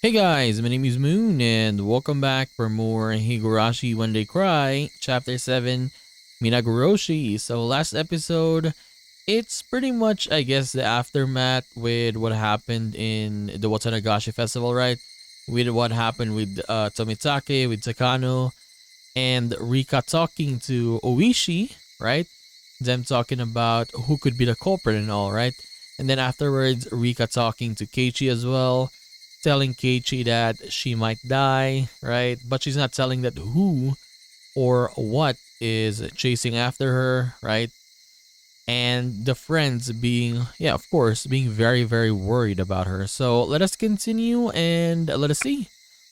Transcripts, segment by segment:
Hey guys, my name is Moon and welcome back for more Higurashi When They Cry, Chapter 7, Minagoroshi. So last episode, it's pretty much, I guess, the aftermath with what happened in the Watanagashi Festival, right? With what happened with Tomitake, with Takano, and Rika talking to Oishi, right? Them talking about who could be the culprit and all, right? And then afterwards, Rika talking to Keiichi as well, telling Keiichi that she might die, right? But she's not telling that who or what is chasing after her, right? And the friends being, yeah, of course, being very, very worried about her. So let us continue and let us see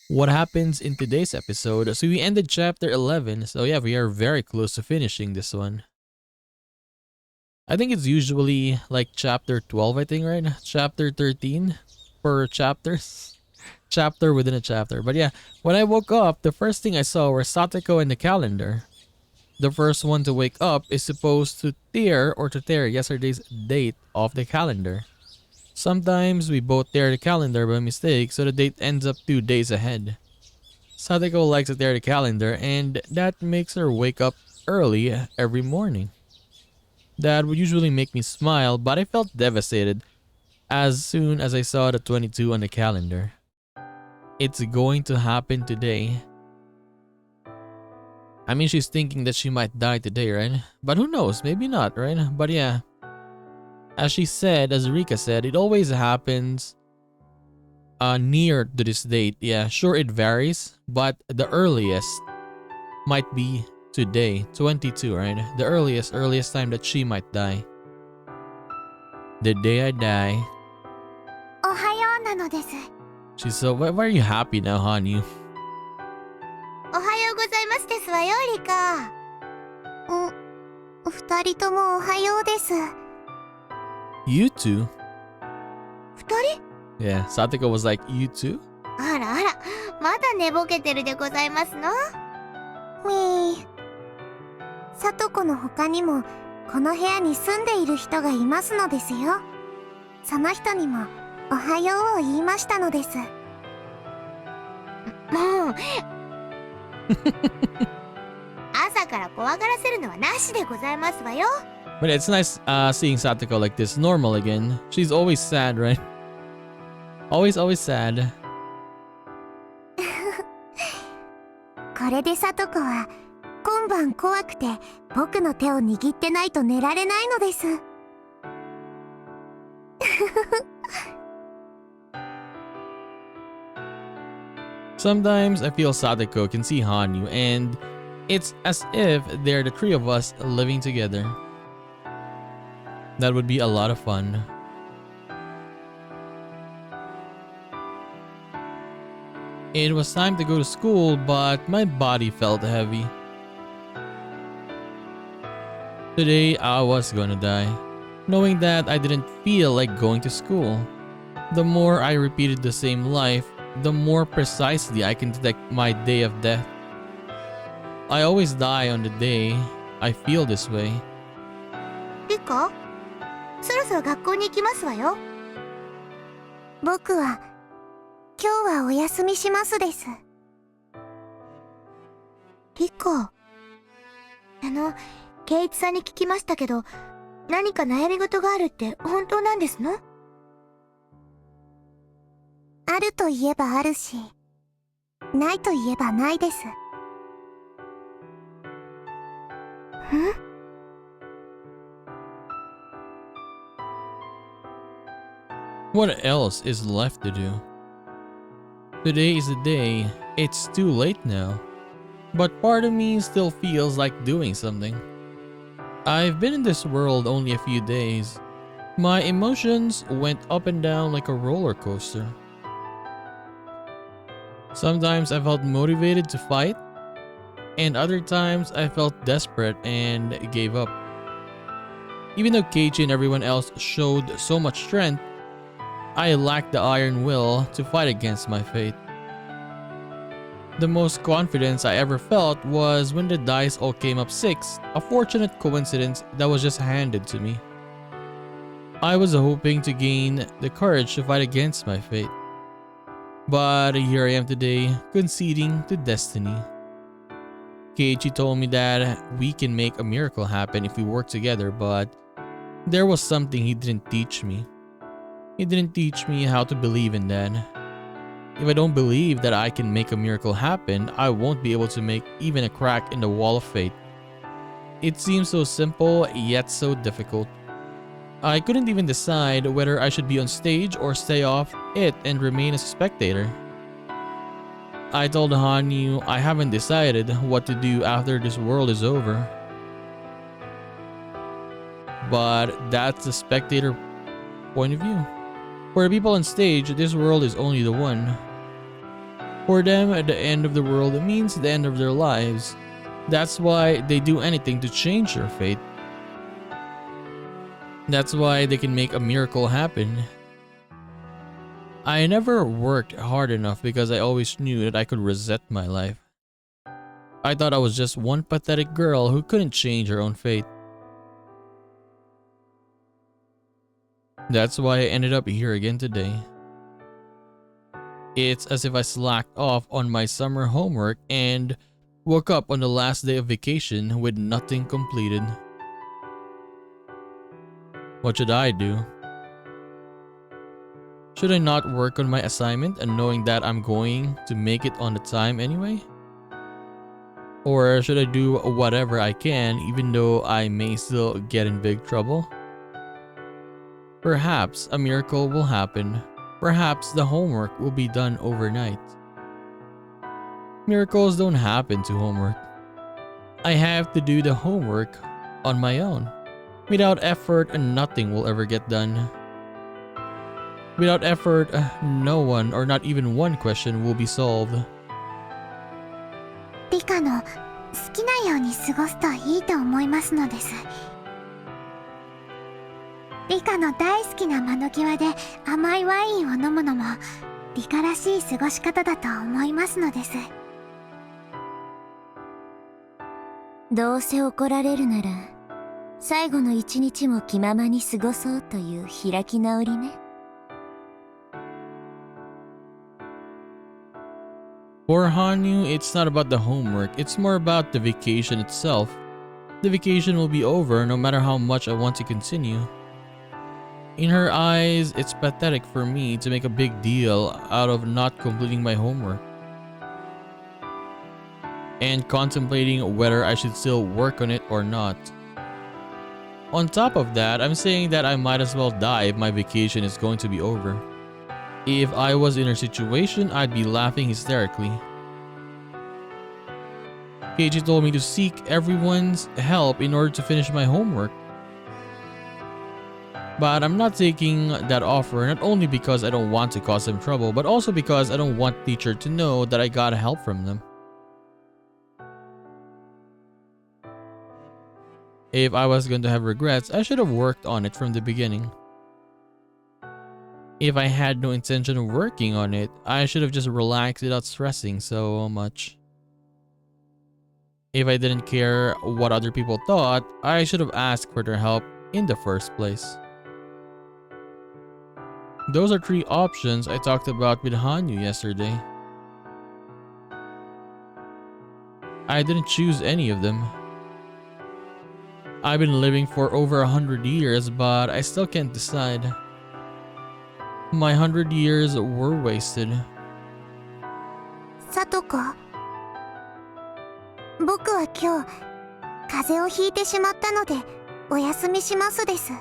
what happens in today's episode. So we ended chapter 11. So yeah, we are very close to finishing this one. I think it's usually like chapter 12, I think, right? Chapter 13 per chapters. Chapter within a chapter. But yeah, when I woke up, the first thing I saw were Satoko and the calendar. The first one to wake up is supposed to tear yesterday's date off the calendar. Sometimes we both tear the calendar by mistake, so the date ends up 2 days ahead. Satoko likes to tear the calendar, and that makes her wake up early every morning. That would usually make me smile, but I felt devastated as soon as I saw the 22 on the calendar. It's going to happen today. I mean, she's thinking that she might die today, right? But who knows? Maybe not, right? But yeah, as she said, as Rika said, it always happens near to this date. Yeah, sure it varies, but the earliest might be today, 22, right? The earliest time that she might die. The day I die. おはようなのです。 She's so, why are you happy now, Hanyu? おはようございますですわよ、リカ。二人ともおはようです。You too? 二人？ Yeah, Satoko was like, you too? あらあら、まだ寝ぼけてるでございますの？みー。さとこの他にも、この部屋に住んでいる人がいますのですよ。その人にも、おはようを言いましたのです。もう、朝から怖がらせるのはなしでございますわよ。But it's nice seeing Satoko like this, normal again. She's always sad, right? Always sad. これでさとこは、今晩怖くて僕の手を握ってないと寝られないのです。Sometimes I feel Satoko can see Hanyu and it's as if they're the three of us living together. That would be a lot of fun. It was time to go to school, but my body felt heavy. Today I was gonna die, knowing that I didn't feel like going to school. The more I repeated the same life, the more precisely I can detect my day of death. I always die on the day I feel this way. リカ、そろそろ学校に行きますわよ。僕は今日はお休みしますです。リカ、ケイイチさんに聞きましたけど、何か悩み事があるって本当なんですの？あるといえばあるし、ないといえばないです。ん？ What else is left to do? Today is the day. It's too late now. But part of me still feels like doing something. I've been in this world only a few days. My emotions went up and down like a roller coaster. Sometimes I felt motivated to fight, and other times I felt desperate and gave up. Even though Keiichi and everyone else showed so much strength, I lacked the iron will to fight against my fate. The most confidence I ever felt was when the dice all came up 6, a fortunate coincidence that was just handed to me. I was hoping to gain the courage to fight against my fate. But here I am today, conceding to destiny. Keiichi told me that we can make a miracle happen if we work together, but there was something he didn't teach me. He didn't teach me how to believe in that. If I don't believe that I can make a miracle happen, I won't be able to make even a crack in the wall of fate. It seems so simple, yet so difficult. I couldn't even decide whether I should be on stage or stay off it and remain a spectator. I told Hanyu I haven't decided what to do after this world is over. But that's the spectator point of view. For the people on stage, this world is only the one. For them, the end of the world means the end of their lives. That's why they do anything to change their fate. That's why they can make a miracle happen. I never worked hard enough because I always knew that I could reset my life. I thought I was just one pathetic girl who couldn't change her own fate. That's why I ended up here again today. It's as if I slacked off on my summer homework and woke up on the last day of vacation with nothing completed. What should I do? Should I not work on my assignment and knowing that I'm going to make it on the time anyway? Or should I do whatever I can even though I may still get in big trouble? Perhaps a miracle will happen. Perhaps the homework will be done overnight. Miracles don't happen to homework. I have to do the homework on my own. Without effort, nothing will ever get done. Without effort, no one or not even one question will be solved. 理科の好きなように過ごすといいと思いますのです。理科の大好きな窓際で甘いワインを飲むのも理科らしい過ごし方だと思いますのです。どうせ怒られるなら最後の一日も気ままに過ごそうという開き直りね。For Hanyu, it's not about the homework, it's more about the vacation itself. The vacation will be over no matter how much I want to continue. In her eyes, it's pathetic for me to make a big deal out of not completing my homework and contemplating whether I should still work on it or not. On top of that, I'm saying that I might as well die if my vacation is going to be over. If I was in her situation, I'd be laughing hysterically. Keiichi told me to seek everyone's help in order to finish my homework. But I'm not taking that offer, not only because I don't want to cause them trouble, but also because I don't want teacher to know that I got help from them. If I was going to have regrets, I should have worked on it from the beginning. If I had no intention of working on it, I should have just relaxed without stressing so much. If I didn't care what other people thought, I should have asked for their help in the first place. Those are 3 options I talked about with Hanyu yesterday. I didn't choose any of them. I've been living for over 100 years, but I still can't decide. My 100 years were wasted. さとこ、僕は今日風邪をひいてしまったのでお休みしますです。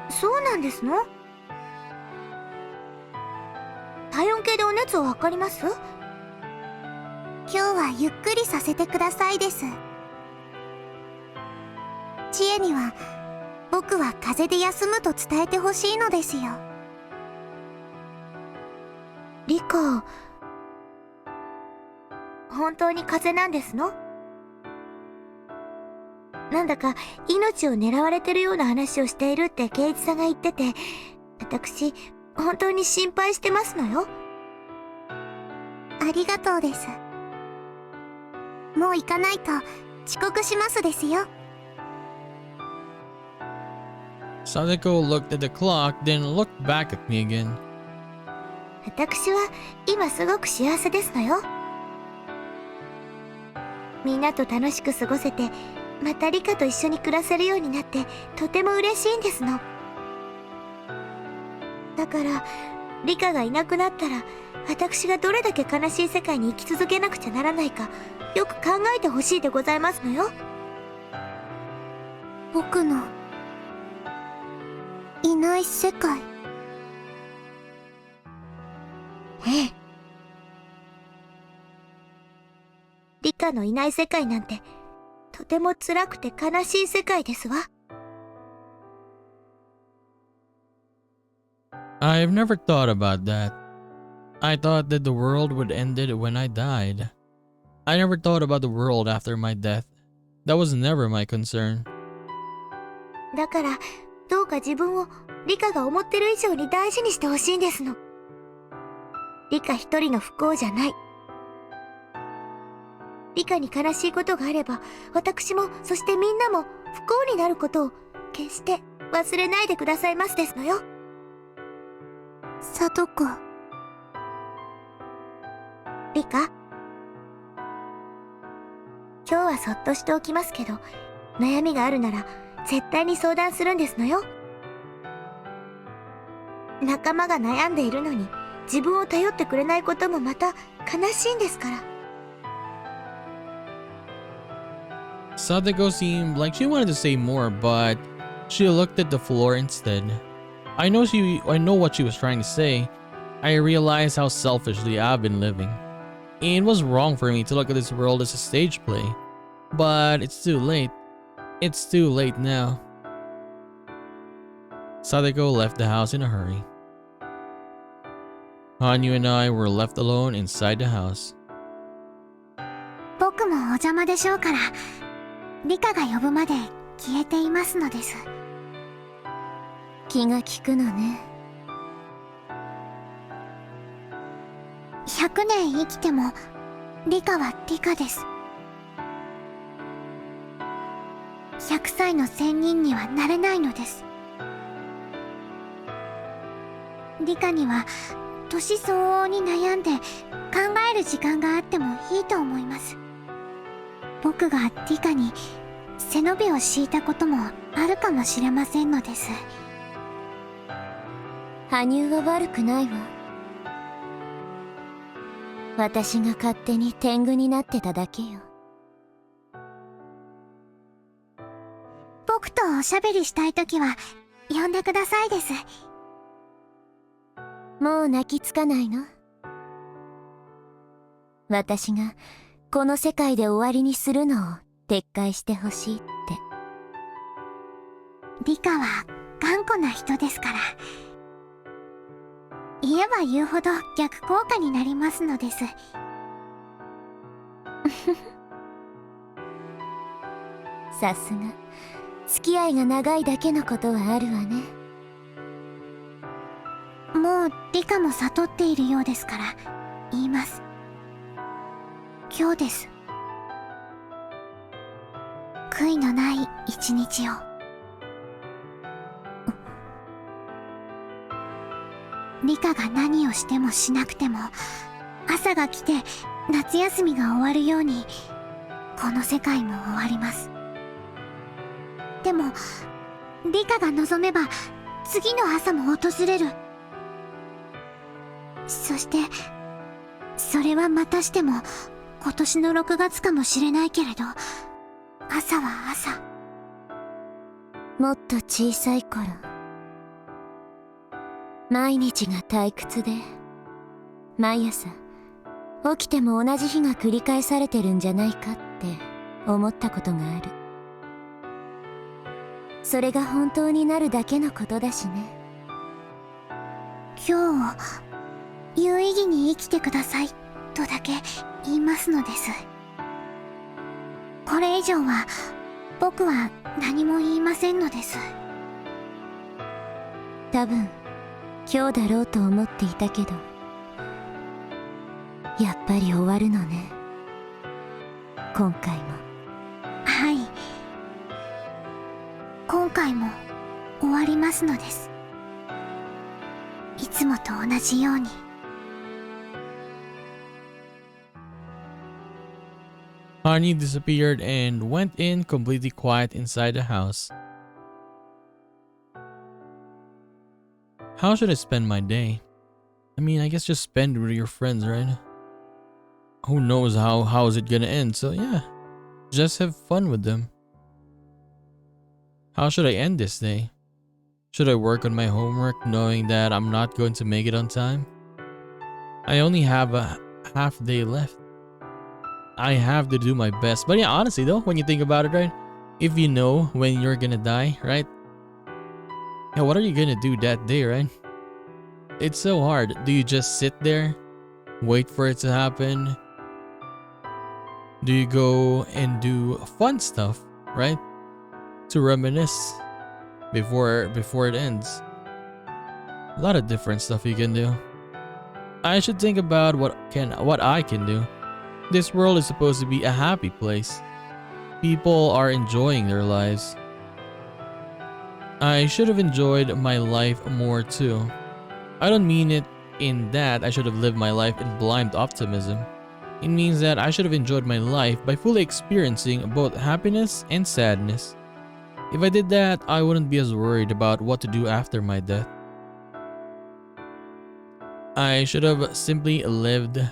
そうなんですの？体温計でお熱を測ります？今日はゆっくりさせてくださいです。知恵には僕は風邪で休むと伝えてほしいのですよ。リコ、本当に風邪なんですの？なんだか命を狙われてるような話をしているって圭一さんが言ってて、私本当に心配してますのよ。ありがとうです。もう行かないと遅刻しますですよ。Sadako looked at the clock, then looked back at me again. 私は今すごく幸せですのよ。みんなと楽しく過ごせて、またリカと一緒に暮らせるようになってとても嬉しいんですの。だからリカがいなくなったら、私がどれだけ悲しい世界に生き続けなくちゃならないか、よく考えてほしいでございますのよ。僕のいない世界。ええ。リカのいない世界なんて、とても辛くて悲しい世界ですわ。I've never thought about that. I thought that the world would end it when I died. I never thought about the world after my death. That was never my concern. だから、どうか自分をリカが思ってる以上に大事にしてほしいんですの。リカ一人の不幸じゃない。リカに悲しいことがあれば、私も、そしてみんなも不幸になることを決して忘れないでくださいますですのよ。さとこ。リカ、今日はそっとしておきますけど、悩みがあるなら絶対に相談するんですのよ。仲間が悩んでいるのに自分を頼ってくれないこともまた悲しいんですから。Sadako seemed like she wanted to say more, but she looked at the floor instead. I know what she was trying to say. I realized how selfishly I've been living. It was wrong for me to look at this world as a stage play, but it's too late. It's too late now. Sadako left the house in a hurry. Hanyu and I were left alone inside the house. 僕もお邪魔でしょうから、リカが呼ぶまで消えていますのです。気が利くのね。100年生きてもリカはリカです。100歳の仙人にはなれないのです。リカには年相応に悩んで考える時間があってもいいと思います。僕がリカに背伸びを敷いたこともあるかもしれませんのです。羽生は悪くないわ。私が勝手に天狗になってただけよ。僕とおしゃべりしたいときは呼んでくださいです。もう泣きつかないの？私がこの世界で終わりにするのを撤回してほしいって。リカは頑固な人ですから。言えば言うほど逆効果になりますのです。さすが付き合いが長いだけのことはあるわね。もうリカも悟っているようですから言います。今日です。悔いのない一日を。リカが何をしてもしなくても、朝が来て夏休みが終わるようにこの世界も終わります。でもリカが望めば次の朝も訪れる。そしてそれはまたしても今年の6月かもしれないけれど、朝は朝。もっと小さい頃、毎日が退屈で、毎朝起きても同じ日が繰り返されてるんじゃないかって思ったことがある。それが本当になるだけのことだしね。今日を有意義に生きてくださいとだけ言いますのです。これ以上は僕は何も言いませんのです。多分今日だろうと思っていたけど、やっぱり終わるのね、今回も。はい、今回も終わりますのです。いつもと同じように。Hani disappeared and went in completely quiet inside the house. How should I spend my day? I mean, I guess just spend it with your friends, right? Who knows how is it gonna end, so yeah. Just have fun with them. How should I end this day? Should I work on my homework knowing that I'm not going to make it on time? I only have a half day left. I have to do my best. But yeah, honestly though, when you think about it, right? If you know when you're gonna die, right? Yeah, what are you gonna do that day, right? It's so hard. Do you just sit there, wait for it to happen? Do you go and do fun stuff, right? To reminisce before it ends. A lot of different stuff you can do. I should think about what I can do. This world is supposed to be a happy place. People are enjoying their lives. I should have enjoyed my life more too. I don't mean it in that I should have lived my life in blind optimism. It means that I should have enjoyed my life by fully experiencing both happiness and sadness. If I did that, I wouldn't be as worried about what to do after my death. I should have simply lived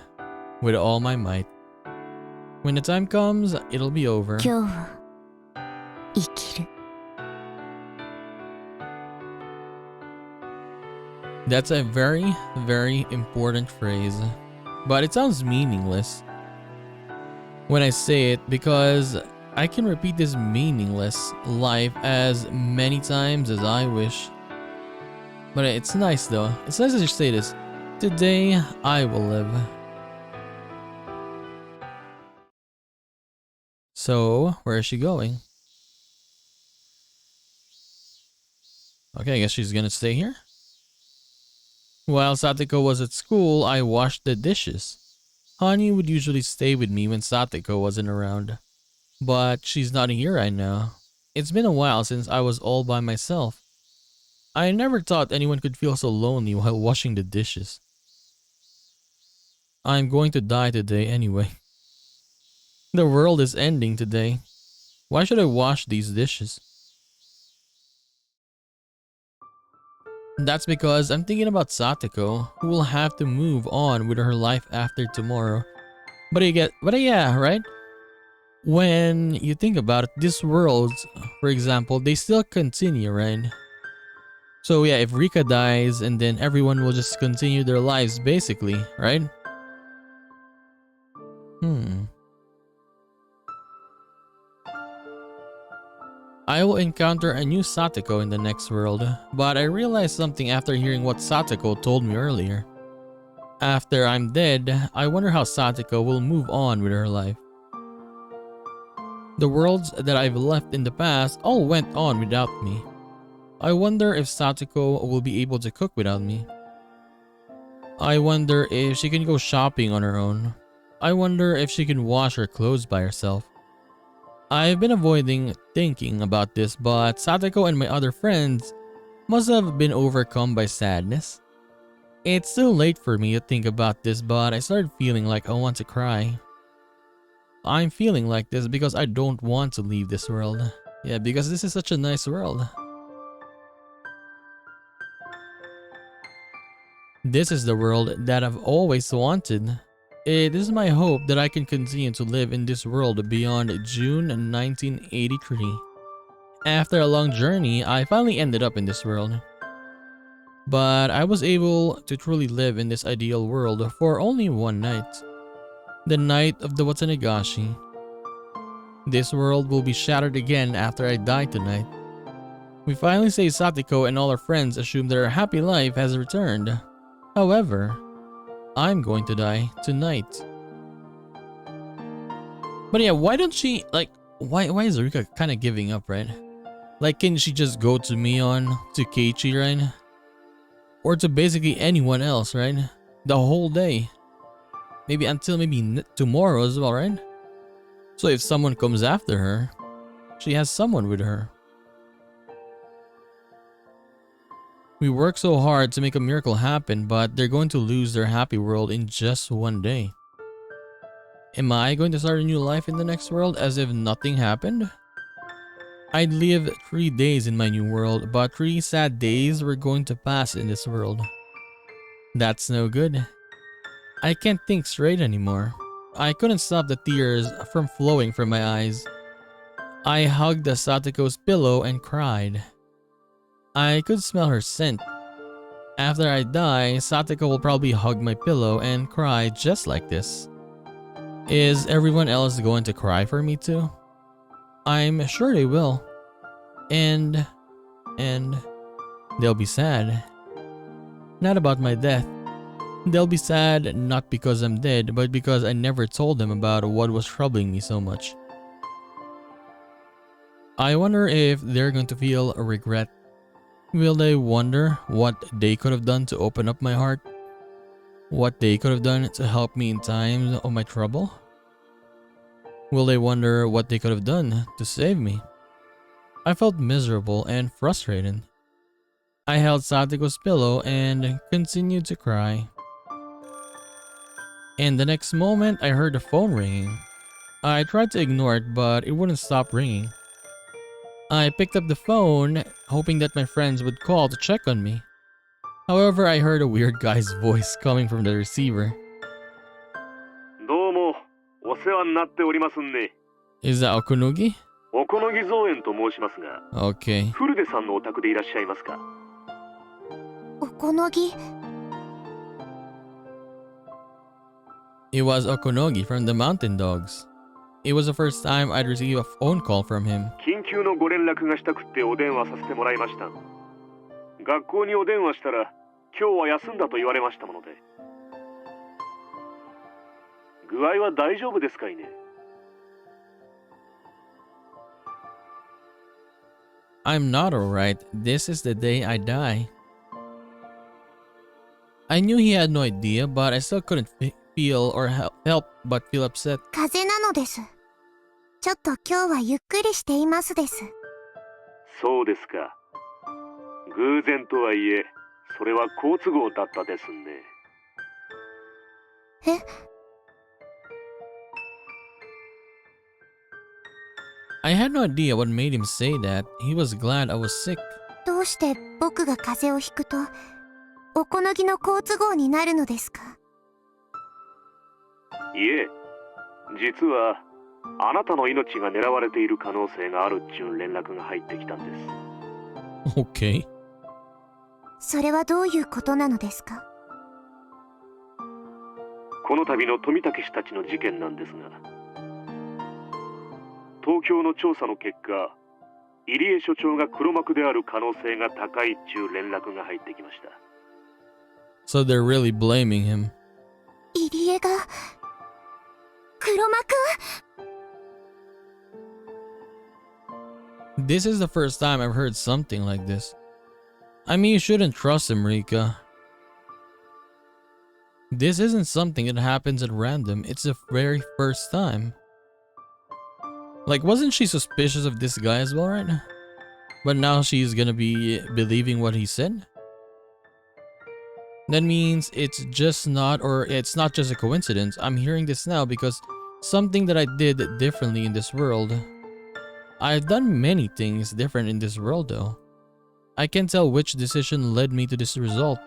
with all my might. When the time comes, it'll be over. 今日を生きる。 That's a very, very important phrase, but it sounds meaningless when I say it because I can repeat this meaningless life as many times as I wish. But it's nice though. It's nice that you say this. Today, I will live. So, where is she going? Okay, I guess she's gonna stay here. While Satoko was at school, I washed the dishes. Hani would usually stay with me when Satoko wasn't around. But she's not here right now. It's been a while since I was all by myself. I never thought anyone could feel so lonely while washing the dishes. I'm going to die today anyway. The world is ending today. Why should I wash these dishes? That's because I'm thinking about Satoko, who will have to move on with her life after tomorrow. But yeah, right? When you think about it, this world, for example, they still continue, right? So yeah, if Rika dies and then everyone will just continue their lives basically, right? I will encounter a new Satoko in the next world, but I realized something after hearing what Satoko told me earlier. After I'm dead, I wonder how Satoko will move on with her life. The worlds that I've left in the past all went on without me. I wonder if Satoko will be able to cook without me. I wonder if she can go shopping on her own. I wonder if she can wash her clothes by herself. I've been avoiding thinking about this, but Satoko and my other friends must have been overcome by sadness. It's still late for me to think about this, but I started feeling like I want to cry. I'm feeling like this because I don't want to leave this world. Yeah, because this is such a nice world. This is the world that I've always wanted. It is my hope that I can continue to live in this world beyond June 1983. After a long journey, I finally ended up in this world. But I was able to truly live in this ideal world for only one night. The night of the Watanagashi. This world will be shattered again after I die tonight. We finally say Satoko and all our friends assume their happy life has returned. However, I'm going to die tonight. But yeah, why don't she, like, why is Rika kind of giving up, right? Like, can she just go to Mion, to Keiichi, right? Or to basically anyone else, right? The whole day. Maybe until tomorrow as well, right? So if someone comes after her, she has someone with her. We work so hard to make a miracle happen, but they're going to lose their happy world in just one day. Am I going to start a new life in the next world as if nothing happened? I'd live 3 days in my new world, but 3 sad days were going to pass in this world. That's no good. I can't think straight anymore. I couldn't stop the tears from flowing from my eyes. I hugged Satoko's pillow and cried. I could smell her scent. After I die, Satoko will probably hug my pillow and cry just like this. Is everyone else going to cry for me too? I'm sure they will. And they'll be sad. Not about my death. They'll be sad not because I'm dead, but because I never told them about what was troubling me so much. I wonder if they're going to feel a regret. Will they wonder what they could have done to open up my heart? What they could have done to help me in times of my trouble? Will they wonder what they could have done to save me? I felt miserable and frustrated. I held Satoko's pillow and continued to cry. And the next moment, I heard the phone ringing. I tried to ignore it, but it wouldn't stop ringing. I picked up the phone, hoping that my friends would call to check on me. However, I heard a weird guy's voice coming from the receiver. どうも、お世話になっておりますんで。 Is that Okunogi? おこのぎ造園と申しますが、 Okay. 古出さんのお宅でいらっしゃいますか？おこのぎ。 It was Okunogi from the Mountain Dogs. It was the first time I'd received a phone call from him. 緊急のご連絡がしたくってお電話させてもらいました。学校にお電話したら、今日は休んだと言われましたもので。具合は大丈夫ですかいね？ I'm not alright. This is the day I die. I knew he had no idea, but I still couldn't feel or help but feel upset. 風邪なのです。ちょっと今日はゆっくりしていますです。そうですか。偶然とはいえ、それは好都合だったですね。え？ I had no idea what made him say that. He was glad I was sick. どうして僕が風邪をひくと、おこのぎの好都合になるのですか？いえ、実はあなたの命が狙われている可能性があるっちゅう連絡が入ってきたんです。 Okay. それはどういうことなのですか？この度の富武氏たちの事件なんですが、東京の調査の結果、入江所長が黒幕である可能性が高いっちゅう連絡が入ってきました。 So they're really blaming him. 入江が黒幕？ This is the first time I've heard something like this. I mean, you shouldn't trust him, Rika. This isn't something that happens at random. It's the very first time. Like, wasn't she suspicious of this guy as well, right? But now she's gonna be believing what he said? That means it's not just a coincidence. I'm hearing this now because something that I did differently in this world. I've done many things different in this world though. I can't tell which decision led me to this result.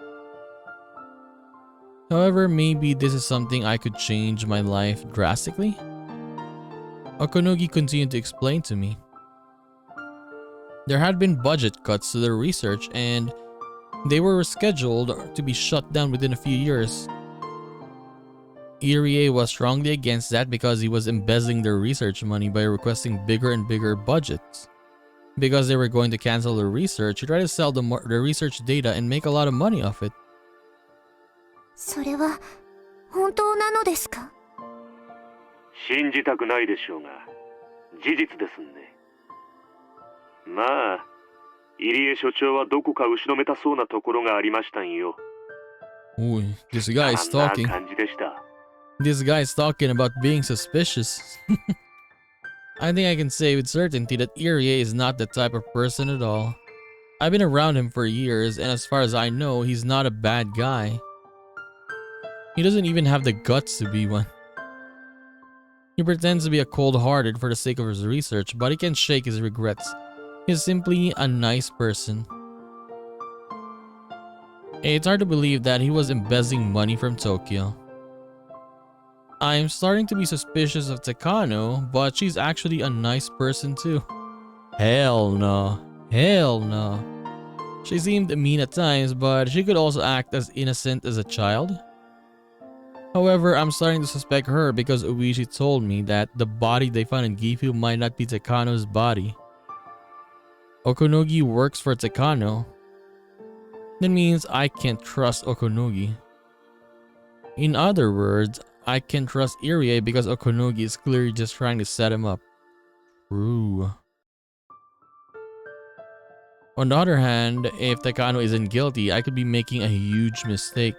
However, maybe this is something I could change my life drastically? Okunogi continued to explain to me. There had been budget cuts to their research and they were scheduled to be shut down within a few years. Irie was strongly against that because he was embezzling their research money by requesting bigger and bigger budgets. Because they were going to cancel their research, he tried to sell the research data and make a lot of money off it. それは本当なのですか？信じたくないでしょうが、事実ですね。まあ、入江所長はどこか後ろめたそうなところがありましたんよ。Ooh, this guy is あんな talking. 感じでした。 This guy is talking about being suspicious. I think I can say with certainty that Irie is not the type of person at all. I've been around him for years, and as far as I know, he's not a bad guy. He doesn't even have the guts to be one. He pretends to be a cold-hearted for the sake of his research, but he can't shake his regrets. He's simply a nice person. It's hard to believe that he was embezzling money from Tokyo. I'm starting to be suspicious of Takano, but she's actually a nice person too. Hell no. Hell no. She seemed mean at times, but she could also act as innocent as a child. However, I'm starting to suspect her because Uishi told me that the body they found in Gifu might not be Takano's body. Okonogi works for Takano. That means I can't trust Okonogi. In other words, I can trust Irie because Okonogi is clearly just trying to set him up. True. On the other hand, if Takano isn't guilty, I could be making a huge mistake.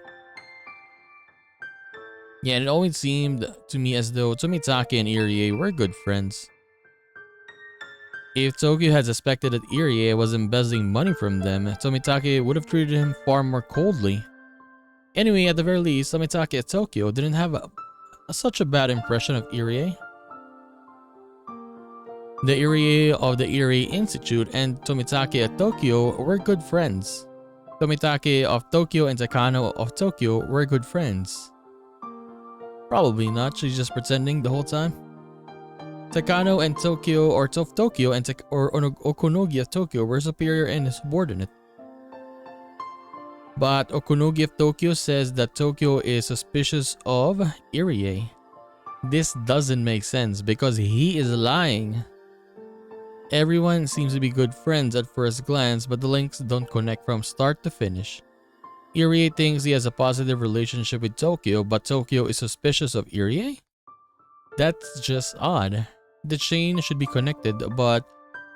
Yeah, and it always seemed to me as though Tomitake and Irie were good friends. If Tokyo had suspected that Irie was embezzling money from them, Tomitake would have treated him far more coldly. Anyway, at the very least, Tomitake at Tokyo didn't have such a bad impression of Irie. The Irie of the Irie Institute and Tomitake at Tokyo were good friends. Tomitake of Tokyo and Takano of Tokyo were good friends. Probably not, she's just pretending the whole time. Takano and Tokyo or Tokyo and Okonogi of Tokyo were superior and subordinate. But Okonogi of Tokyo says that Tokyo is suspicious of Irie. This doesn't make sense because he is lying. Everyone seems to be good friends at first glance, but the links don't connect from start to finish. Irie thinks he has a positive relationship with Tokyo, but Tokyo is suspicious of Irie? That's just odd. The chain should be connected, but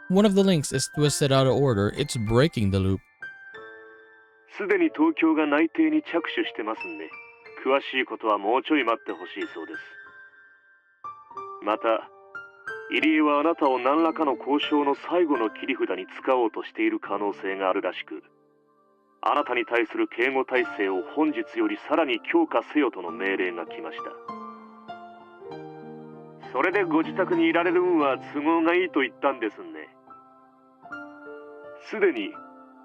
one of the links is twisted out of order. It's breaking the loop. すでに東京が内定に着手してますんで、詳しいことはもうちょい待ってほしいそうです。また、入江はあなたを何らかの交渉の最後の切り札に使おうとしている可能性があるらしく、あなたに対する警護体制を本日よりさらに強化せよとの命令が来ました。それでご自宅にいられる運は都合がいいと言ったんですね。すでに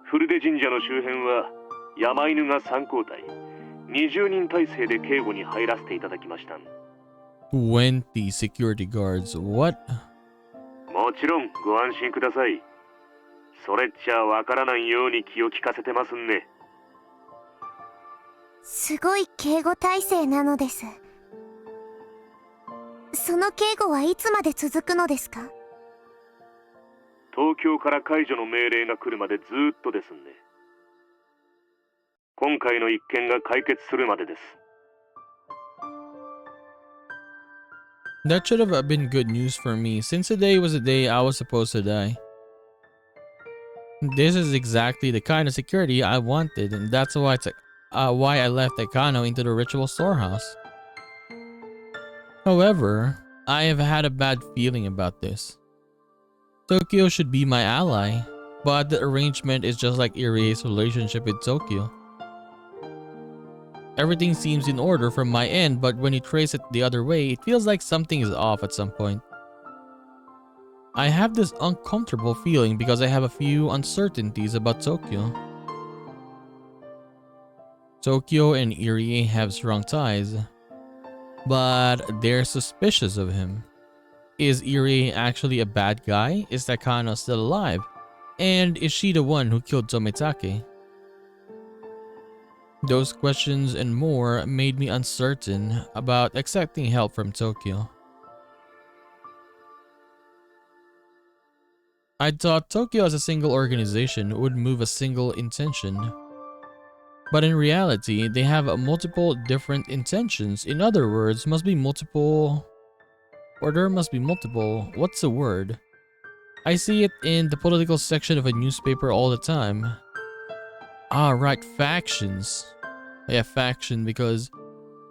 古出神社の周辺は山犬が3交代、20人体制で警護に入らせていただきました。20 security guards, what? もちろんご安心ください。それっちゃわからないように気を利かせてますんね。すごい警護体制なのです。その警護はいつまで続くのですか？東京から解除の命令が来るまでずーっとですんね。今回の一件が解決するまでです。That should have been good news for me, since today was the day I was supposed to die. This is exactly the kind of security I wanted, and that's why I left Takano into the ritual storehouse. However, I have had a bad feeling about this. Tokyo should be my ally, but the arrangement is just like Irie's relationship with Tokyo. Everything seems in order from my end, but when you trace it the other way, it feels like something is off at some point. I have this uncomfortable feeling because I have a few uncertainties about Tokyo. Tokyo and Irie have strong ties, but they're suspicious of him. Is Irie actually a bad guy? Is Takano still alive? And is she the one who killed Tomitake? Those questions and more made me uncertain about accepting help from Tokyo. I thought Tokyo as a single organization would move a single intention. But in reality, they have multiple different intentions. In other words, there must be multiple... What's the word? I see it in the political section of a newspaper all the time. Ah, right, factions. Yeah, faction because...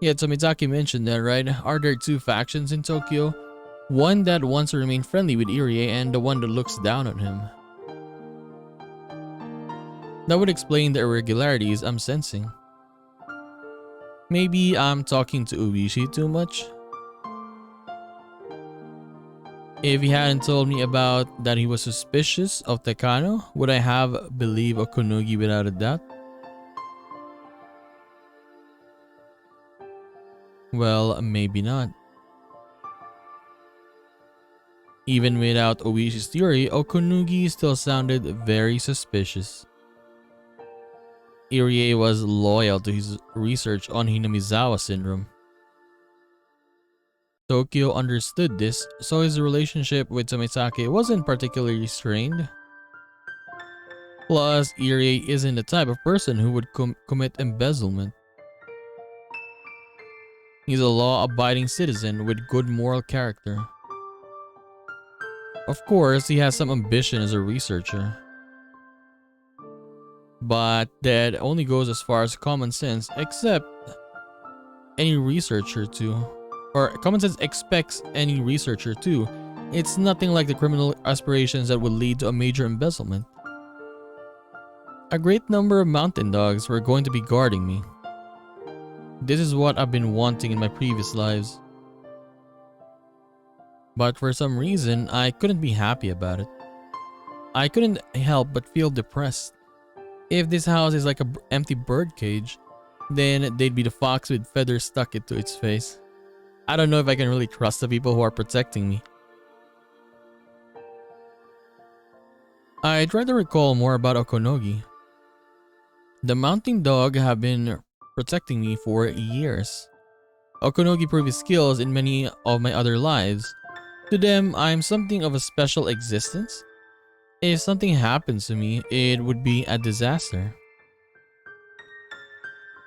Yeah, Tomitake mentioned that, right? Are there two factions in Tokyo? One that wants to remain friendly with Irie and the one that looks down on him. That would explain the irregularities I'm sensing. Maybe I'm talking to Uishi too much? If he hadn't told me about that he was suspicious of Takano, would I have believed Okunogi without a doubt? Well, maybe not. Even without Oishi's theory, Okunogi still sounded very suspicious. Irie was loyal to his research on Hinamizawa syndrome. Tokyo understood this, so his relationship with Tomisake wasn't particularly strained. Plus, Irie isn't the type of person who would commit embezzlement. He's a law-abiding citizen with good moral character. Of course, he has some ambition as a researcher. But that only goes as far as common sense, except any researcher to. Or common sense expects any researcher to. It's nothing like the criminal aspirations that would lead to a major embezzlement. A great number of mountain dogs were going to be guarding me. This is what I've been wanting in my previous lives. But for some reason, I couldn't be happy about it. I couldn't help but feel depressed. If this house is like an empty bird cage, then they'd be the fox with feathers stuck into its face. I don't know if I can really trust the people who are protecting me. I tried to recall more about Okunogi. The mountain dog have been protecting me for years. Okunogi proved his skills in many of my other lives. To them, I am something of a special existence. If something happens to me, it would be a disaster.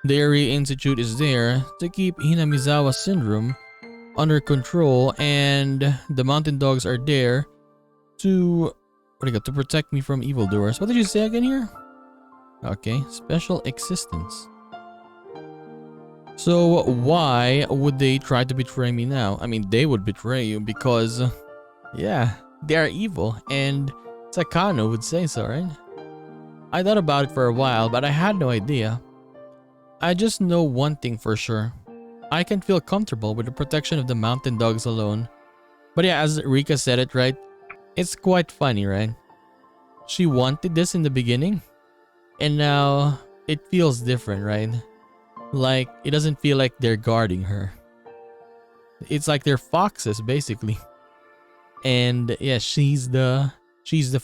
The Area Institute is there to keep Hinamizawa syndrome under control, and the mountain dogs are there to to protect me from evildoers. What did you say again here? Okay, special existence. So why would they try to betray me now? I mean, they would betray you because, yeah, they are evil, and Takano would say so, right? I thought about it for a while, but I had no idea. I just know one thing for sure. I can feel comfortable with the protection of the mountain dogs alone. But yeah, as Rika said it, right? It's quite funny, right? She wanted this in the beginning, and now it feels different, right? Like, it doesn't feel like they're guarding her. It's like they're foxes, basically. And yeah, she's the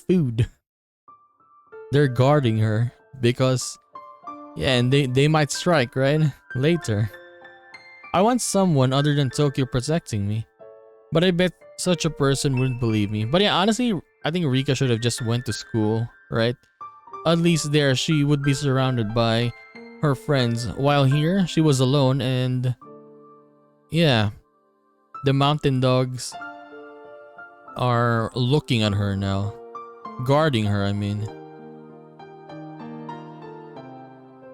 food. They're guarding her because, yeah, and they might strike, right? Later. I want someone other than Tokyo protecting me. But I bet such a person wouldn't believe me. But yeah, honestly, I think Rika should have just went to school, right? At least there she would be surrounded by her friends. While here, she was alone, and yeah, the mountain dogs are looking at her now. Guarding her, I mean.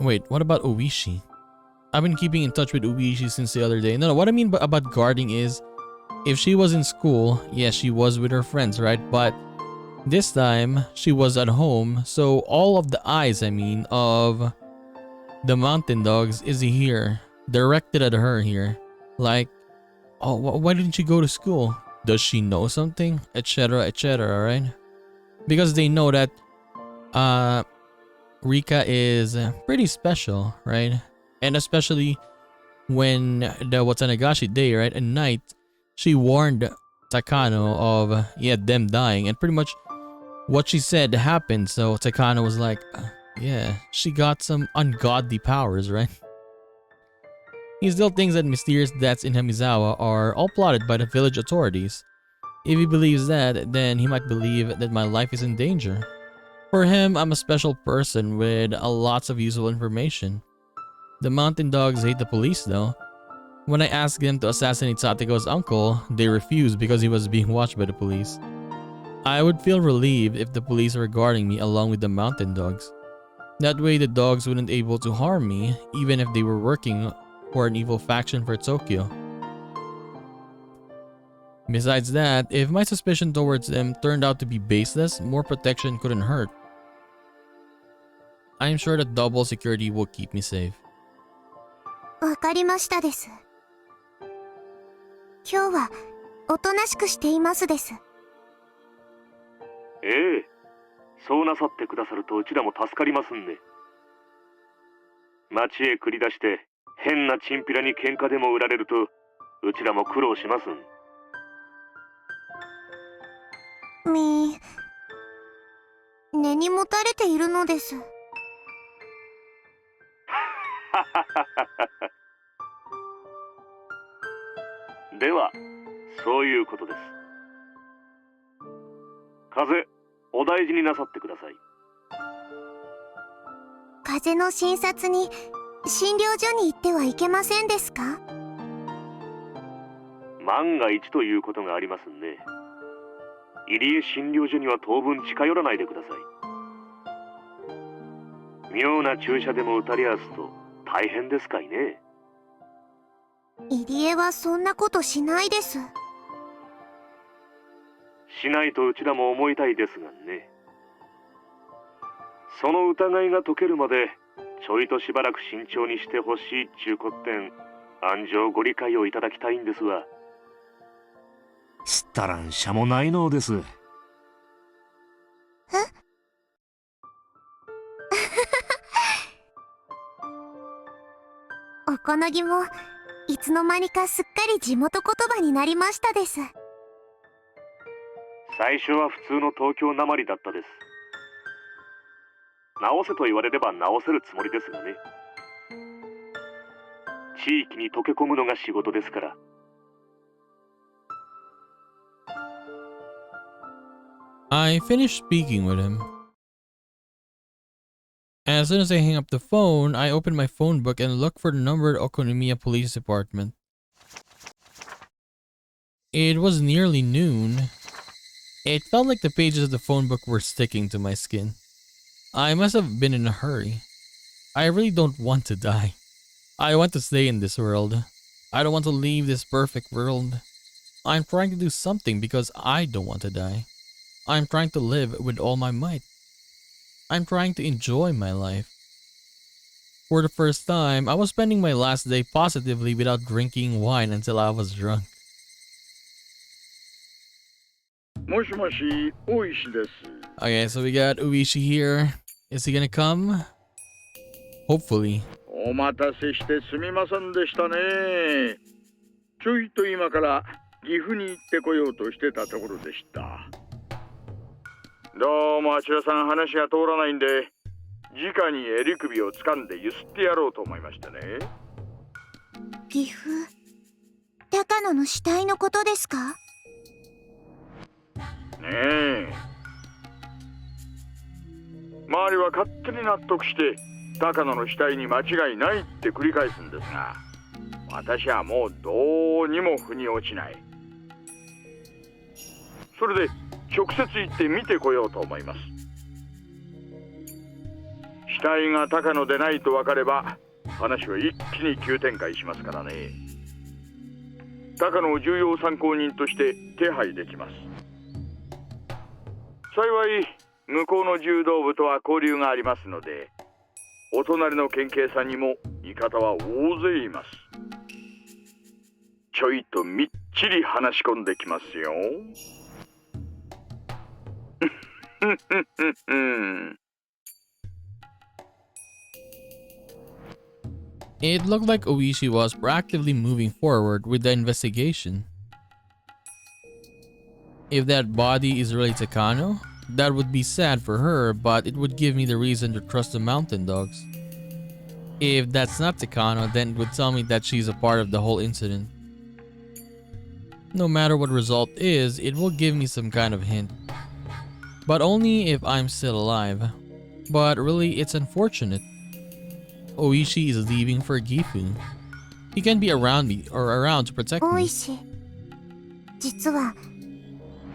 Wait, what about Oishi? I've been keeping in touch with Oishi since the other day. No, what I mean about guarding is, if she was in school, yes, she was with her friends, right? But this time, she was at home, so all of the eyes, of the mountain dogs is here, directed at her here. Like, oh, why didn't she go to school? Does she know something? Etc, etc, right? Because they know that Rika is pretty special, right? And especially when the Watanagashi day, right? At night, she warned Takano of, yeah, them dying. And pretty much what she said happened. So Takano was like, yeah, she got some ungodly powers, right? He still thinks that mysterious deaths in Hamizawa are all plotted by the village authorities. If he believes that, then he might believe that my life is in danger. For him, I'm a special person with lots of useful information. The mountain dogs hate the police though. When I asked them to assassinate Satiko's uncle, they refused because he was being watched by the police. I would feel relieved if the police were guarding me along with the mountain dogs. That way the dogs wouldn't be able to harm me, even if they were working for an evil faction for Tokyo. Besides that, if my suspicion towards them turned out to be baseless, more protection couldn't hurt. I am sure that double security will keep me safe. わかりましたです。今日はおとなしくしていますです。ええ、そうなさってくださるとうちらも助かりますんで。町へ繰り出して変なチンピラに喧嘩でも売られるとうちらも苦労しますん。根に持たれているのです。ではそういうことです。風、お大事になさってください。風の診察に診療所に行ってはいけませんですか？万が一ということがありますんね。入江診療所には当分近寄らないでください。妙な注射でも打たれやすと大変ですかいね。入江はそんなことしないです。しないとうちらも思いたいですがね。その疑いが解けるまでちょいとしばらく慎重にしてほしいっちゅうこってん、安情ご理解をいただきたいんですわ。すったらんしゃもないのです。おこのぎもいつの間にかすっかり地元言葉になりましたです。最初は普通の東京なまりだったです。直せと言われれば直せるつもりですがね。地域に溶け込むのが仕事ですから。I finished speaking with him. As soon as I hang up the phone, I open my phone book and look for the number at Okonomiya Police Department. It was nearly noon. It felt like the pages of the phone book were sticking to my skin. I must have been in a hurry. I really don't want to die. I want to stay in this world. I don't want to leave this perfect world. I'm trying to do something because I don't want to die. I'm trying to live with all my might. I'm trying to enjoy my life. For the first time, I was spending my last day positively without drinking wine until I was drunk. もしもし、大石です。Okay, so we got Uishi here. Is he gonna come? Hopefully. お待たせしてすみませんでしたね。ちょいと今から岐阜に行ってこようとしてたところでした。どうもあちらさん話が通らないんで、直に襟首を掴んでゆすってやろうと思いましてね。岐阜、高野の死体のことですか？ねえ。周りは勝手に納得して高野の死体に間違いないって繰り返すんですが、私はもうどうにも腑に落ちない。それで直接行って見てこようと思います。死体が高野でないと分かれば話は一気に急展開しますからね。高野を重要参考人として手配できます。幸い向こうの柔道部とは交流がありますので、お隣の県警さんにも味方は大勢います。ちょいとみっちり話し込んできますよ。It looked like Oishi was proactively moving forward with the investigation. If that body is really Takano, that would be sad for her, but it would give me the reason to trust the mountain dogs. If that's not Takano, then it would tell me that she's a part of the whole incident. No matter what result is, it will give me some kind of hint. But only if I'm still alive. But really, it's unfortunate. Oishi is leaving for Gifu. He can be around me or around to protect 大 me. 石、実は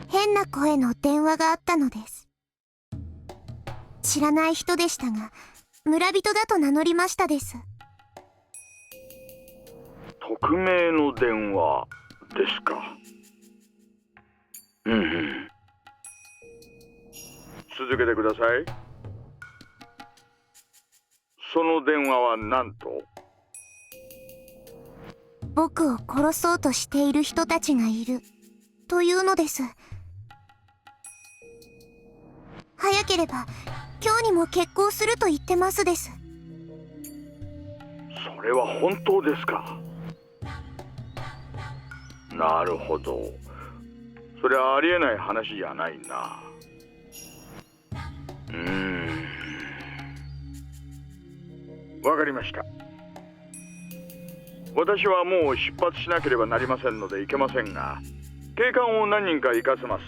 変な声の電話があったのです。知らない人でしたが、村人だと名乗りましたです。匿名の電話ですか。続けてください。その電話は何と？僕を殺そうとしている人たちがいるというのです。早ければ今日にも決行すると言ってますです。それは本当ですか。なるほど。それはありえない話じゃないな。わかりました。私はもう出発しなければなりませんので行けませんが、警官を何人か行かせます。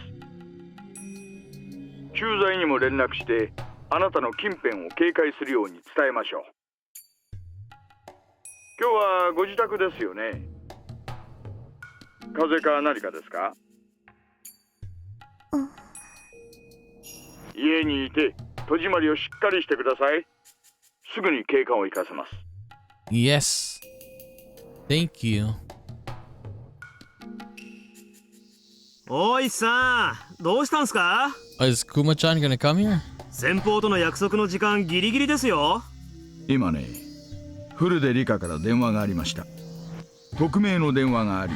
駐在にも連絡してあなたの近辺を警戒するように伝えましょう。今日はご自宅ですよね。風邪か何かですか？家にいて戸締まりをしっかりしてください。すぐに警官を行かせます。 Yes. Thank you. おいさん、どうしたんすか？ Is Kuma-chan gonna come here? 先方との約束の時間ギリギリですよ。今ね、フルでリカから電話がありました。匿名の電話があり、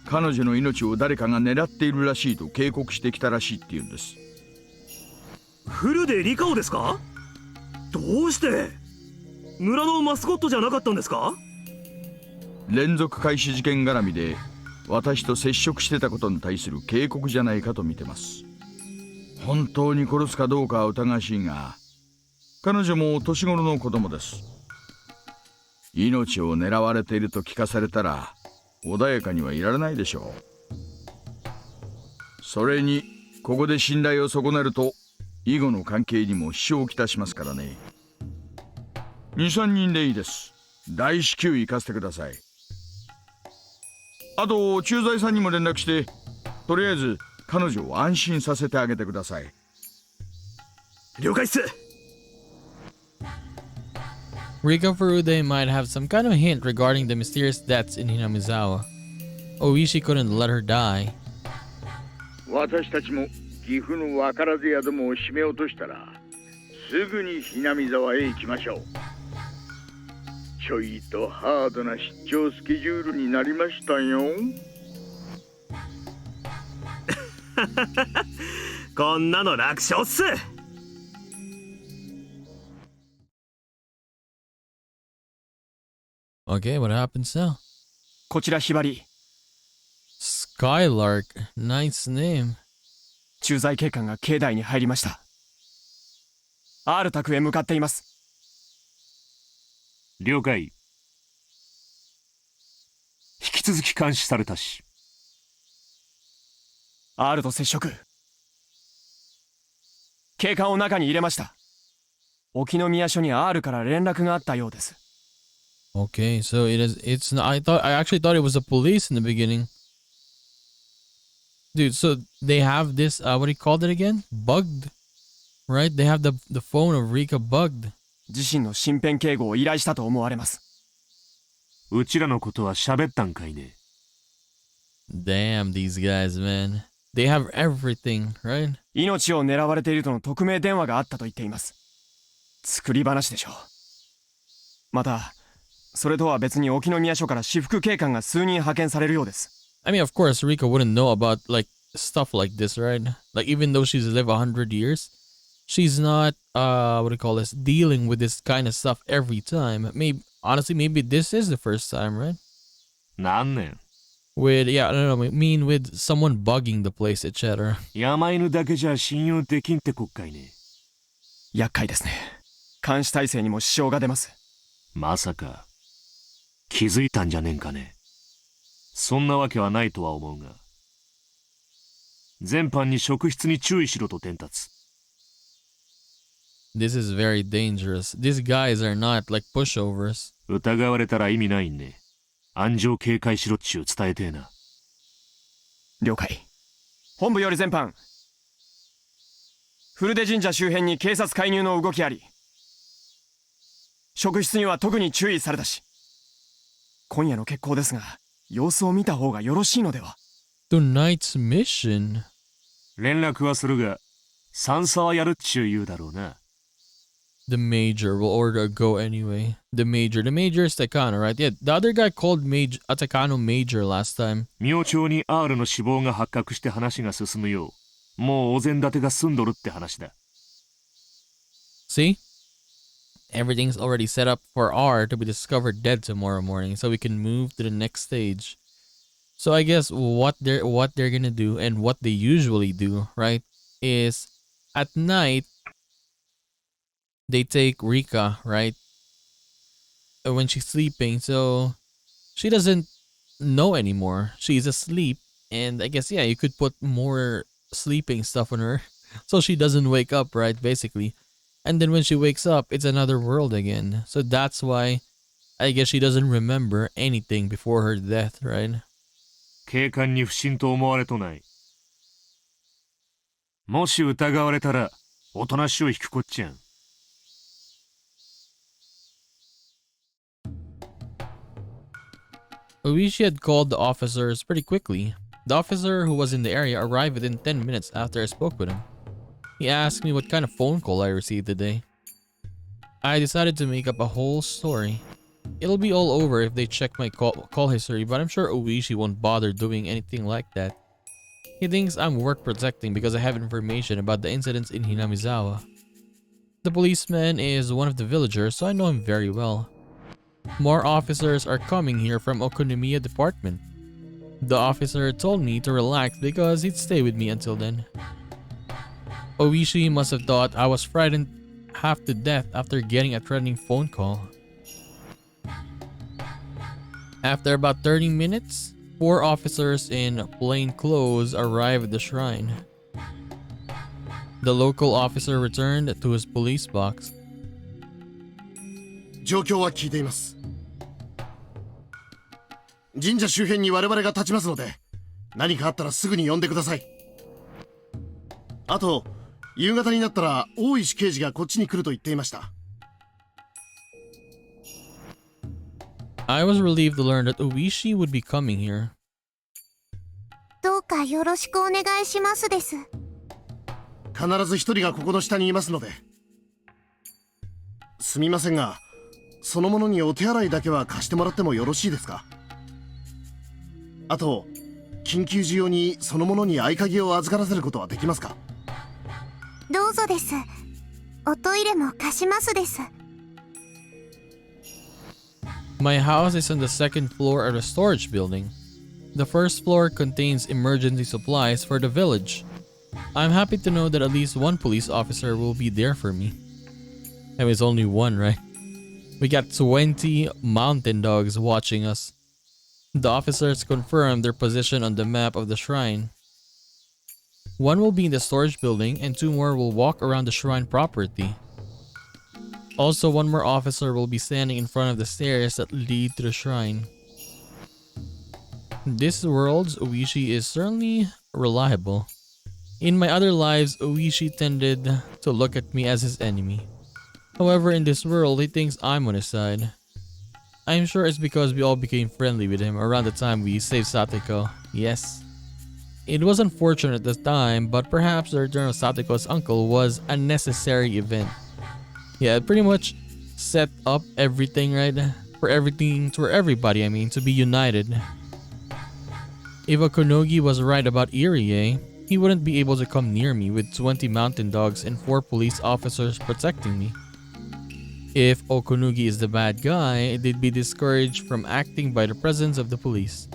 彼女の命を誰かが狙っているらしいと警告してきたらしいって言うんです。フルでリカオですか？どうして？村のマスコットじゃなかったんですか？連続開始事件絡みで私と接触してたことに対する警告じゃないかと見てます。本当に殺すかどうかは疑わしいが、彼女も年頃の子供です。命を狙われていると聞かされたら穏やかにはいられないでしょう。それにここで信頼を損ねると以後の関係にも支障をきたしますからね。2、3人でいいです。大至急行かせてください。あと駐在さんにも連絡して、とりあえず彼女を安心させてあげてください。了解っす。Rika Furude might have some kind of hint regarding the mysterious deaths in Hinamizawa. Oishi couldn't let her die. 私たちも岐阜のわからず宿も締め落としたらすぐにひなみ沢へ行きましょう。ちょいとハードな出張スケジュールになりましたよ。こんなの楽勝っす。Okay, what happens now? こちらひばり。Skylark. Nice name. 駐在警官が境内に入りました。R宅へ向かっています。了解。引き続き監視されたし。R と接触。警官を中に入れました。沖宮署に R から連絡があったようです。Okay, so it's not, I actually thought it was the police in the beginning. Dude, so they have this, what do you call it again? Bugged, right? They have the phone of Rika bugged. 自身の身辺警護を依頼したと思われます。うちらのことは喋ったんかいね。Damn, these guys, man. They have everything, right? 命を狙われているとの匿名電話があったと言っています。作り話でしょう。また、それとは別に沖宮署から私服警官が数人派遣されるようです。I mean, of course, Rika wouldn't know about, like, stuff like this, right? Like, even though she's lived 100 years, she's not, what do you call this, dealing with this kind of stuff every time. Maybe, honestly, maybe this is the first time, right? 何年 With, yeah, I don't know, I mean with someone bugging the place, etc. 山犬だけじゃ信用できんって国会ね。厄介ですね。監視体制にも支障が出ます。まさか、気づいたんじゃねんかね。そんなわけはないとは思うが。全般に職質に注意しろと伝達。This is very dangerous. These guys are not like pushovers. 疑われたら意味ないんね。暗情警戒しろっちゅう伝えてえな。了解。本部より全般。古出神社周辺に警察介入の動きあり。職質には特に注意されたし。今夜の決行ですが、様子を見た方がよろしいのでは。Tonight's mission. 連絡はするが、三差はやるっちゅう言うだろうな。The Major will order a go anyway. The Major is Takano, right? Yeah, the other guy called Takano Major last time. 明朝に R の死亡が発覚して話が進むよう、もうお膳立てが済んどるって話だ。See? Everything's already set up for R to be discovered dead tomorrow morning, so we can move to the next stage. So I guess what they're gonna do and what they usually do, right, is at night they take Rika, right, when she's sleeping, so she doesn't know anymore. She's asleep, and I guess yeah, you could put more sleeping stuff on her, so she doesn't wake up, right, basically. And then when she wakes up, it's another world again. So that's why I guess she doesn't remember anything before her death, right? 警官に不審と思われとない。もし疑われたら、おとなしを引くこっちゃん。Oishi had called the officers pretty quickly. The officer who was in the area arrived within 10 minutes after I spoke with him. He asked me what kind of phone call I received today. I decided to make up a whole story. It'll be all over if they check my call history, but I'm sure Oishi won't bother doing anything like that. He thinks I'm worth protecting because I have information about the incidents in Hinamizawa. The policeman is one of the villagers, so I know him very well. More officers are coming here from Okonomiya department. The officer told me to relax because he'd stay with me until then. Oishi must have thought I was frightened half to death after getting a threatening phone call. After about 30 minutes, 4 officers in plain clothes arrived at the shrine. The local officer returned to his police box. 状況は聞いています。神社周辺に我々が立ちますので、何かあったらすぐに呼んでください。あと、夕方になったら大石刑事がこっちに来ると言っていました。I was relieved to learn that Oishi would be coming here. どうかよろしくお願いしますです。必ず一人がここの下にいますので。すみませんが、その者にお手洗いだけは貸してもらってもよろしいですか。あと、緊急時用にその者に合鍵を預からせることはできますか。どうぞです。おトイレも貸しますです。My house is on the second floor of the storage building. The first floor contains emergency supplies for the village. I'm happy to know that at least one police officer will be there for me. I mean, it's only one, right? We got 20 mountain dogs watching us. The officers confirmed their position on the map of the shrine. One will be in the storage building and 2 more will walk around the shrine property. Also, 1 more officer will be standing in front of the stairs that lead to the shrine. This world's Oishi is certainly reliable. In my other lives, Oishi tended to look at me as his enemy. However, in this world, he thinks I'm on his side. I'm sure it's because we all became friendly with him around the time we saved Satoko. Yes. It was unfortunate at the time, but perhaps the return of Satoko's uncle was a necessary event. Yeah, it pretty much set up everything, right? For everybody, I mean, to be united. If Okonogi was right about Irie, he wouldn't be able to come near me with 20 mountain dogs and 4 police officers protecting me. If Okonogi is the bad guy, they'd be discouraged from acting by the presence of the police.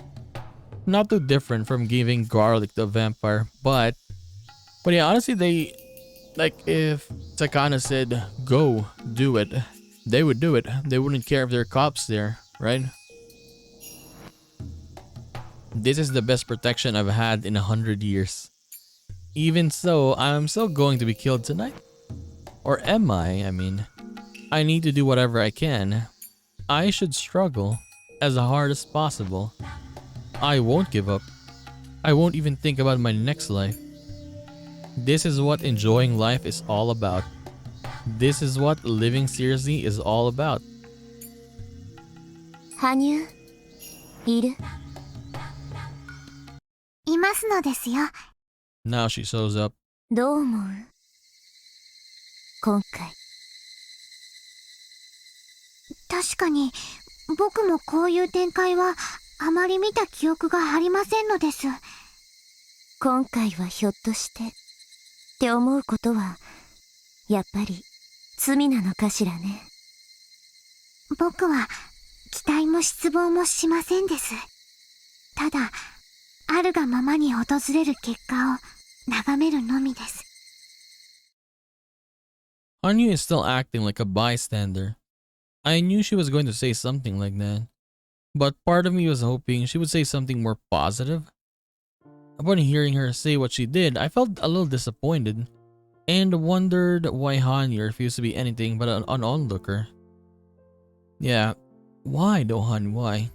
Not too different from giving garlic to a vampire, but yeah, honestly, they, like, if Takana said, go, do it, they would do it. They wouldn't care if there are cops there, right? This is the best protection I've had in 100 years. Even so, I'm still going to be killed tonight. Or am I? I mean, I need to do whatever I can. I should struggle as hard as possible. I won't give up. I won't even think about my next life. This is what enjoying life is all about. This is what living seriously is all about. 羽生いる？いますのですよ。Now she shows up. どう思う？今回。確かに、僕もこういう展開はあまり見た記憶がありませんのです。今回はひょっとしてって思うことはやっぱり罪なのかしらね。僕は期待も失望もしませんです。ただ、あるがままに訪れる結果を眺めるのみです。Hanyu is still acting like a bystander. I knew she was going to say something like that, but part of me was hoping she would say something more positive. Upon hearing her say what she did, I felt a little disappointed and wondered why Hanyu refused to be anything but an onlooker. Yeah, why though, Hanyu, why?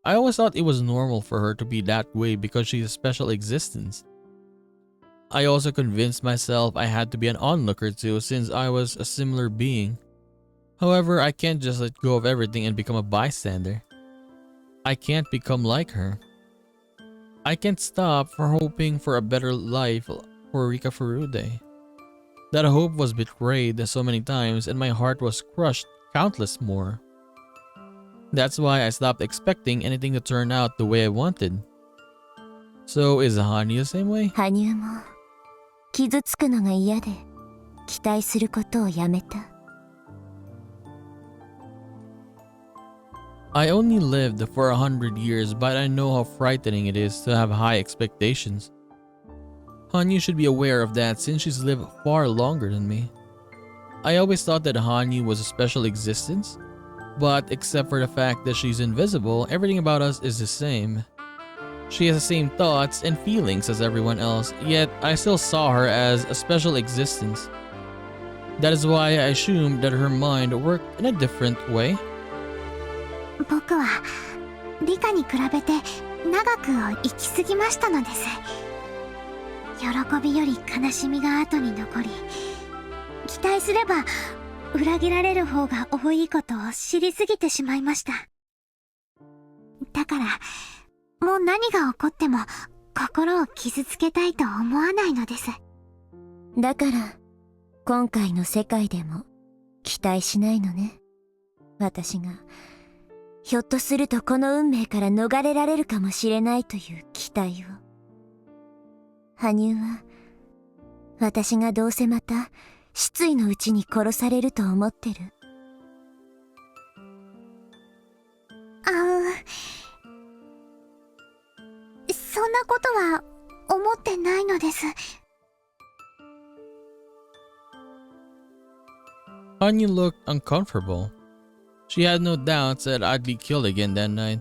I always thought it was normal for her to be that way because she's a special existence. I also convinced myself I had to be an onlooker too since I was a similar being. However, I can't just let go of everything and become a bystander. I can't become like her. I can't stop for hoping for a better life for Rika Furude. That hope was betrayed so many times and my heart was crushed countless more. That's why I stopped expecting anything to turn out the way I wanted. So is Hanyu the same way? 羽生も傷つくのが嫌で期待することをやめた。I only lived for 100 years, but I know how frightening it is to have high expectations. Hanyu should be aware of that since she's lived far longer than me. I always thought that Hanyu was a special existence, but except for the fact that she's invisible, everything about us is the same. She has the same thoughts and feelings as everyone else, yet I still saw her as a special existence. That is why I assumed that her mind worked in a different way. 僕は理科に比べて長くを生きすぎましたのです。喜びより悲しみが後に残り、期待すれば裏切られる方が多いことを知りすぎてしまいました。だからもう何が起こっても心を傷つけたいと思わないのです。だから今回の世界でも期待しないのね。私がひょっとするとこの運命から逃れられるかもしれないという期待を。羽生は私がどうせまた失意のうちに殺されると思ってる。そんなことは思ってないのです。Hanyu looked uncomfortable. She had no doubts that I'd be killed again that night.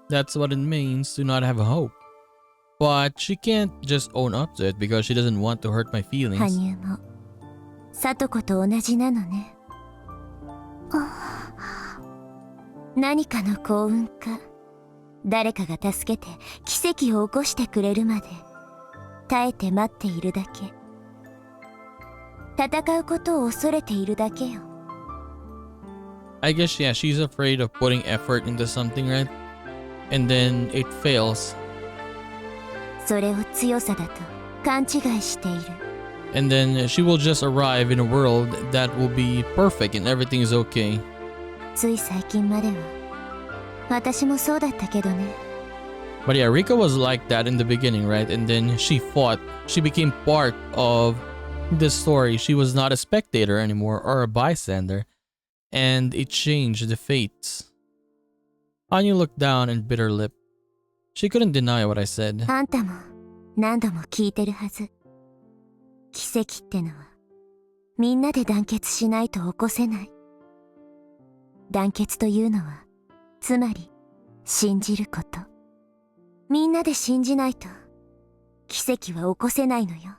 That's what it means to not have hope. But she can't just own up to it because she doesn't want to hurt my feelings. 羽生も聡子と同じなのね。何かの幸運か誰かが助けて奇跡を起こしてくれるまで耐えて待っているだけ。戦うことを恐れているだけよ。I guess, yeah, she's afraid of putting effort into something, right? And then it fails. それを強さだと勘違いしている。And then she will just arrive in a world that will be perfect and everything is okay. つい最近までは私もそうだったけどね。But yeah, Rika was like that in the beginning, right? And then she fought. She became part of the story. She was not a spectator anymore or a bystander. And it changed the fates. Hanyu looked down and bit her lip. She couldn't deny what I said. あんたも何度も聞いてるはず。奇跡ってのはみんなで団結しないと起こせない。団結というのはつまり信じること。みんなで信じないと奇跡は起こせないのよ。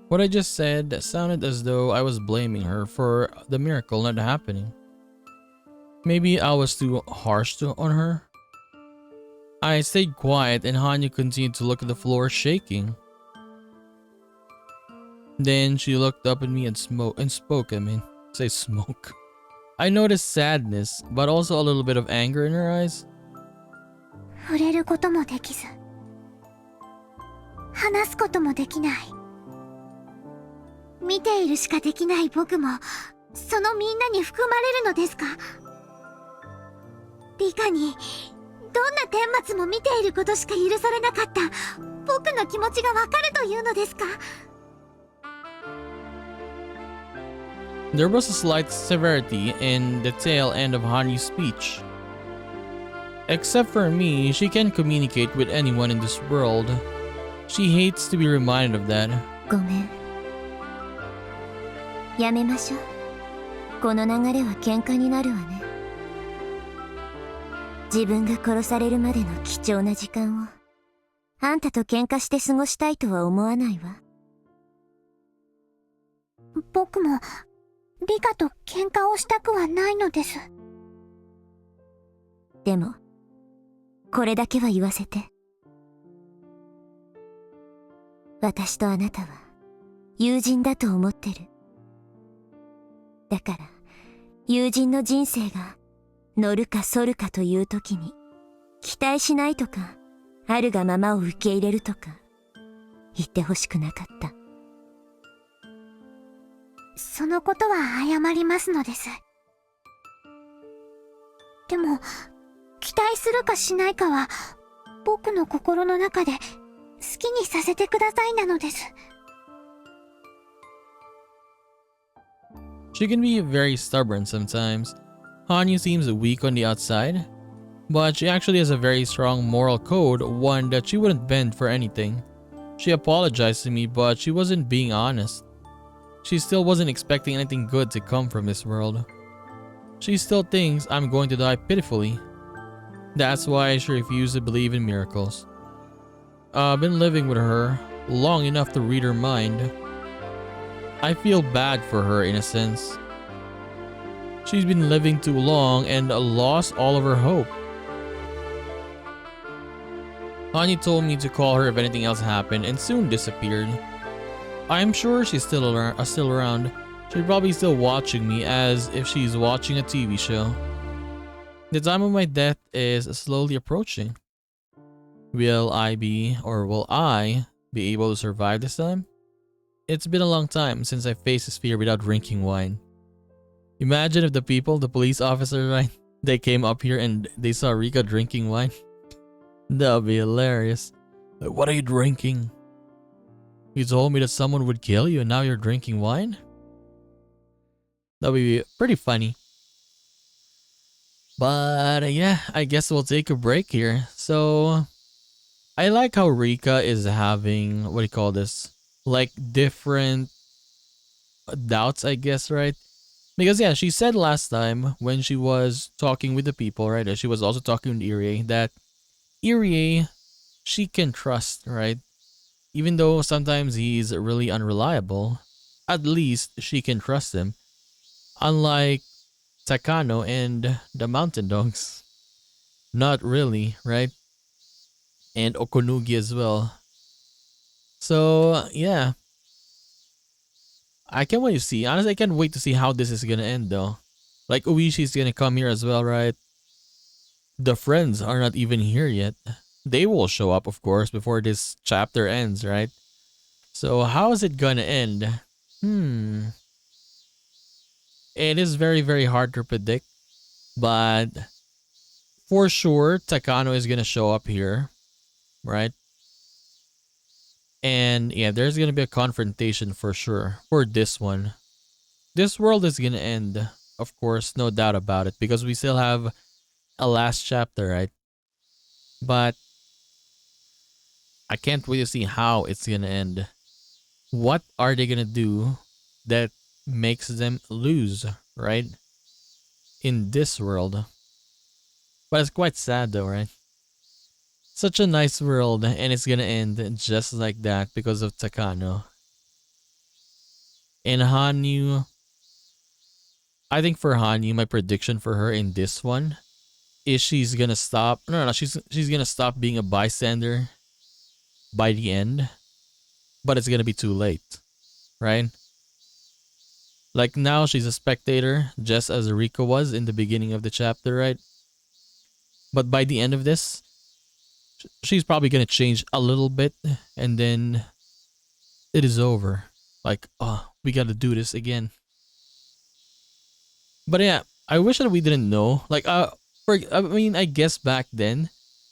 What I just said sounded as though I was blaming her for the miracle not happening. Maybe I was too harsh on her. I stayed quiet and Hanyu continued to look at the floor shaking. Then she looked up at me and spoke. Smoke. I noticed sadness, but also a little bit of anger in her eyes. 触れることもできず、話すこともできない。見ているしかできない僕も、そのみんなに含まれるのですか？理科に、どんな顛末も見ていることしか許されなかった僕の気持ちがわかるというのですか？ There was a slight severity in the tail end of Hanyu's speech. Except for me, she can communicate with anyone in this world. She hates to be reminded of that. ごめん。やめましょう。この流れは喧嘩になるわね。自分が殺されるまでの貴重な時間をあんたと喧嘩して過ごしたいとは思わないわ。僕もリカと喧嘩をしたくはないのです。でもこれだけは言わせて。私とあなたは友人だと思ってる。だから友人の人生が乗るか反るかという時に期待しないとかあるがままを受け入れるとか言ってほしくなかった。そのことは謝りますのです。でも期待するかしないかは僕の心の中で好きにさせてくださいなのです。She can be very stubborn sometimes. Hanyu seems weak on the outside, but she actually has a very strong moral code, one that she wouldn't bend for anything. She apologized to me, but she wasn't being honest. She still wasn't expecting anything good to come from this world. She still thinks I'm going to die pitifully. That's why she refused to believe in miracles. I've been living with her long enough to read her mind. I feel bad for her in a sense. She's been living too long and lost all of her hope. Hanyu told me to call her if anything else happened and soon disappeared. I'm sure she's still around. She's probably still watching me as if she's watching a TV show. The time of my death is slowly approaching. Will I be able to survive this time? It's been a long time since I faced this fear without drinking wine. Imagine if the police officers, right, they came up here and they saw Rika drinking wine. That would be hilarious. Like, what are you drinking? You told me that someone would kill you and now you're drinking wine? That would be pretty funny. But yeah, I guess we'll take a break here. So, I like how Rika is having, what do you call this? Like different doubts, I guess, right? Because yeah, she said last time when she was talking with the people, right? She was also talking with Irie, that Irie, she can trust, right? Even though sometimes he's really unreliable, at least she can trust him. Unlike Takano and the Mountain Dogs. Not really, right? And Okonugi as well. So, yeah. I can't wait to see. Honestly, I can't wait to see how this is gonna end though. Like, Uishi's gonna come here as well, right? The friends are not even here yet. They will show up, of course, before this chapter ends, right? So, how is it gonna end? It is very, very hard to predict. But, for sure, Takano is gonna show up here, right? And yeah, there's gonna be a confrontation for sure for this one. This world is gonna end, of course, no doubt about it, because we still have a last chapter, right? But I can't wait to see how it's gonna end. What are they gonna do that makes them lose, right? In this world. But it's quite sad though, right? Such a nice world, and it's gonna end just like that because of Takano. And Hanyu, I think for Hanyu, my prediction for her in this one is she's gonna stop. No, she's gonna stop being a bystander by the end, but it's gonna be too late, right? Like now she's a spectator, just as Rika was in the beginning of the chapter, right? But by the end of this, she's probably gonna change a little bit, and then it is over. Like, oh, we gotta do this again. But yeah, I wish that we didn't know. Like, I guess back then,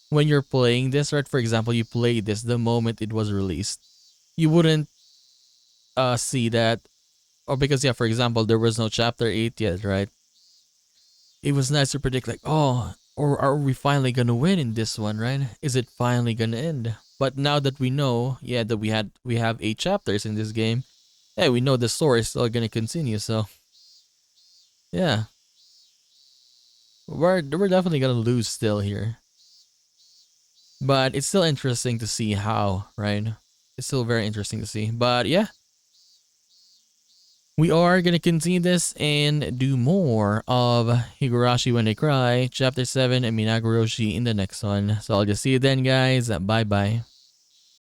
when you're playing this, right? For example, you played this the moment it was released, you wouldn't see that or because yeah, for example, there was no chapter 8 yet, right? It was nice to predict like, oh, or are we finally gonna win in this one, right? Is it finally gonna end? But now that we know, yeah, that we have 8 chapters in this game, yeah, we know the story is still gonna continue. So yeah, we're definitely gonna lose still here, but it's still interesting to see how, right? It's still very interesting to see. But yeah, we are gonna continue this and do more of Higurashi When They Cry, Chapter 7 and Minagoroshi in the next one. So I'll just see you then, guys. Bye bye.